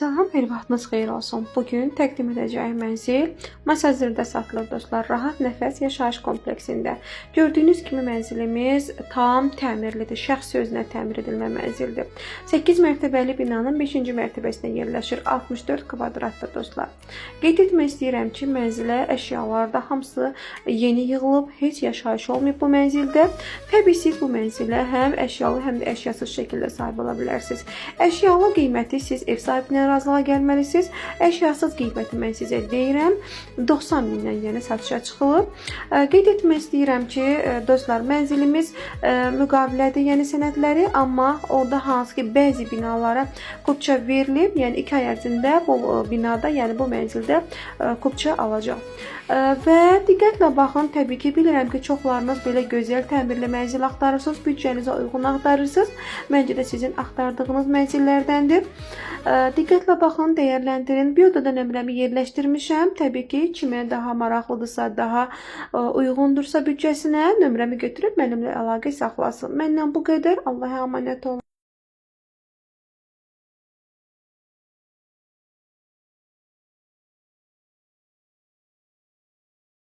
Salam, hər vaxtınız xeyir olsun. Bugün təqdim edəcəyim mənzil Masazırda satılır dostlar. Rahat Nəfəs yaşayış kompleksində. Gördüyünüz kimi mənzilimiz tam təmirlidir. Şəxs sözünə təmir edilmə mənzildir. 8 mərtəbəli binanın 5-ci mərtəbəsində yerləşir. 64 kvadratda dostlar. Qeyd etmək istəyirəm ki, mənzilə əşyalar da hamısı yeni yığılıb. Heç yaşayış olmayıb bu mənzildə. Təbii siz bu mənzilə həm əşyalı, həm də əşyasız şəkildə sahib ola bilərsiniz. Əşyalı qiyməti siz ev sahibinə razılığa gəlməlisiniz. Əşyasız qiyməti mən sizə deyirəm 90 mindən, yəni satışa çıxılıb. Qeyd etmək istəyirəm ki, dostlar, mənzilimiz müqavilədir, yəni sənədləri, amma orada hansı ki bəzi binalara kupça verilib, yəni 2 ay ərzində bu binada, yəni bu mənzildə kupça alacaq. Və diqqətlə baxın, təbii ki, bilirəm ki, çoxlarınız belə gözəl təmirli mənzil axtarırsınız, büdcənizə uyğun axtarırsınız. Məncə də sizin axtardığınız mənzillərdəndir. Diqqətlə baxın, dəyərləndirin. Bioda nömrəmi yerləşdirmişəm. Təbii ki, kimə daha maraqlıdırsa, daha uyğundursa büdcəsinə nömrəmi götürüb mənimlə əlaqə saxlasın. Məndən bu qədər. Allah'a əmanət olun.